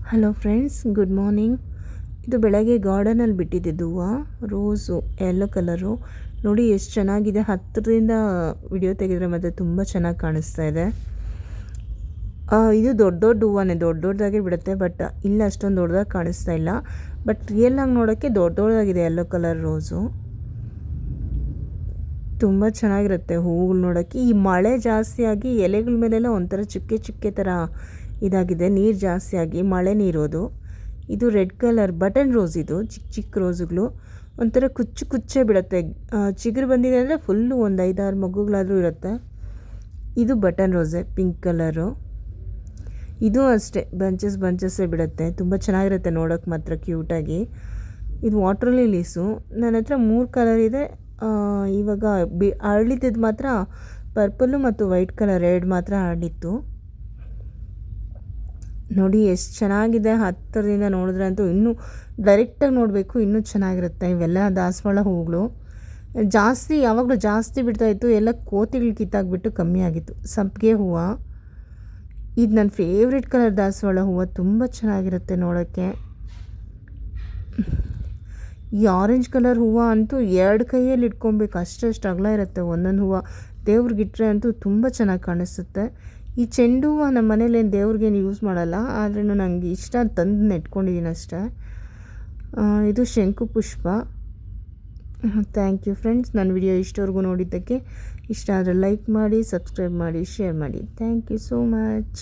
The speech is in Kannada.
Hello friends, good morning. ಇದು ಬೆಳಗ್ಗೆ ಗಾರ್ಡನಲ್ಲಿ ಬಿಟ್ಟಿದ್ದು ಹೂವು, ರೋಸು ಯೆಲ್ಲೋ ಕಲರು. ನೋಡಿ ಎಷ್ಟು ಚೆನ್ನಾಗಿದೆ. ಹತ್ತಿರದಿಂದ ವಿಡಿಯೋ ತೆಗೆದರೆ ಮತ್ತು ತುಂಬ ಚೆನ್ನಾಗಿ ಕಾಣಿಸ್ತಾ ಇದೆ. ಇದು ದೊಡ್ಡ ದೊಡ್ಡ ಹೂವನೇ, ದೊಡ್ಡದಾಗೆ ಬಿಡುತ್ತೆ. ಬಟ್ ಇಲ್ಲ ಅಷ್ಟೊಂದು ದೊಡ್ಡದಾಗಿ ಕಾಣಿಸ್ತಾ ಇಲ್ಲ. ಬಟ್ ರಿಯಲಾಗಿ ನೋಡೋಕ್ಕೆ ದೊಡ್ಡದಾಗಿದೆ ಯೆಲ್ಲೋ ಕಲರ್ ರೋಸು. ತುಂಬ ಚೆನ್ನಾಗಿರುತ್ತೆ ಹೂವುಗಳು ನೋಡೋಕ್ಕೆ. ಈ ಮಳೆ ಜಾಸ್ತಿಯಾಗಿ ಎಲೆಗಳ ಮೇಲೆಲ್ಲ ಒಂಥರ ಚುಕ್ಕೆ ಚುಕ್ಕೆ ಥರ ಇದಾಗಿದೆ, ನೀರು ಜಾಸ್ತಿಯಾಗಿ ಮಳೆ ನೀರೋದು. ಇದು ರೆಡ್ ಕಲರ್ ಬಟನ್ ರೋಸ್. ಇದು ಚಿಕ್ಕ ಚಿಕ್ಕ ರೋಸುಗಳು ಒಂಥರ ಕುಚ್ಚೆ ಬಿಡುತ್ತೆ. ಚಿಗುರು ಬಂದಿದೆ ಅಂದರೆ ಫುಲ್ಲು ಒಂದು 5-6 ಮಗುಗಳಾದರೂ ಇರುತ್ತೆ. ಇದು ಬಟನ್ ರೋಸೆ, ಪಿಂಕ್ ಕಲರು. ಇದು ಅಷ್ಟೇ ಬಂಚಸ್ಸೇ ಬಿಡುತ್ತೆ. ತುಂಬ ಚೆನ್ನಾಗಿರುತ್ತೆ ನೋಡೋಕ್ಕೆ ಮಾತ್ರ ಕ್ಯೂಟಾಗಿ. ಇದು ವಾಟರ್ ಲಿಲೀಸು. ನನ್ನ ಹತ್ರ 3 ಕಲರ್ ಇದೆ. ಇವಾಗ ಅರಳಿದ್ದು ಮಾತ್ರ ಪರ್ಪಲ್ಲು ಮತ್ತು ವೈಟ್ ಕಲರ್ 2 ಮಾತ್ರ ಅರಳಿತ್ತು. ನೋಡಿ ಎಷ್ಟು ಚೆನ್ನಾಗಿದೆ. ಹತ್ತಿರದಿಂದ ನೋಡಿದ್ರೆ ಅಂತೂ ಇನ್ನೂ ಡೈರೆಕ್ಟಾಗಿ ನೋಡಬೇಕು, ಇನ್ನೂ ಚೆನ್ನಾಗಿರುತ್ತೆ. ಇವೆಲ್ಲ ದಾಸವಾಳ ಹೂವುಗಳು ಯಾವಾಗಲೂ ಜಾಸ್ತಿ ಬಿಡ್ತಾಯಿತ್ತು. ಎಲ್ಲ ಕೋತಿಗಳು ಕಿತ್ತಾಕ್ಬಿಟ್ಟು ಕಮ್ಮಿ ಆಗಿತ್ತು. ಸಂಪಿಗೆ ಹೂವು, ಇದು ನನ್ನ ಫೇವ್ರೆಟ್ ಕಲರ್ ದಾಸವಾಳ ಹೂವು. ತುಂಬ ಚೆನ್ನಾಗಿರುತ್ತೆ ನೋಡೋಕ್ಕೆ. ಈ ಆರೆಂಜ್ ಕಲರ್ ಹೂವು ಅಂತೂ 2 ಕೈಯಲ್ಲಿ ಇಟ್ಕೊಬೇಕು, ಅಷ್ಟು ಅಗಲ ಇರುತ್ತೆ ಒಂದೊಂದು ಹೂವು. ದೇವ್ರಿಗಿಟ್ರೆ ಅಂತೂ ತುಂಬ ಚೆನ್ನಾಗಿ ಕಾಣಿಸುತ್ತೆ. ಈ ಚೆಂಡು ಹೂವು ನಮ್ಮ ಮನೇಲಿ ಏನು ದೇವ್ರಿಗೇನು ಯೂಸ್ ಮಾಡಲ್ಲ, ಆದ್ರೂ ನನಗೆ ಇಷ್ಟ ತಂದು ನೆಟ್ಕೊಂಡಿದ್ದೀನಿ ಅಷ್ಟೇ. ಇದು ಶಂಕು ಪುಷ್ಪ. ಥ್ಯಾಂಕ್ ಯು ಫ್ರೆಂಡ್ಸ್, ನನ್ನ ವಿಡಿಯೋ ಇಷ್ಟವರೆಗೂ ನೋಡಿದ್ದಕ್ಕೆ. ಇಷ್ಟ ಆದರೆ ಲೈಕ್ ಮಾಡಿ, ಸಬ್ಸ್ಕ್ರೈಬ್ ಮಾಡಿ, ಶೇರ್ ಮಾಡಿ. Thank you so much.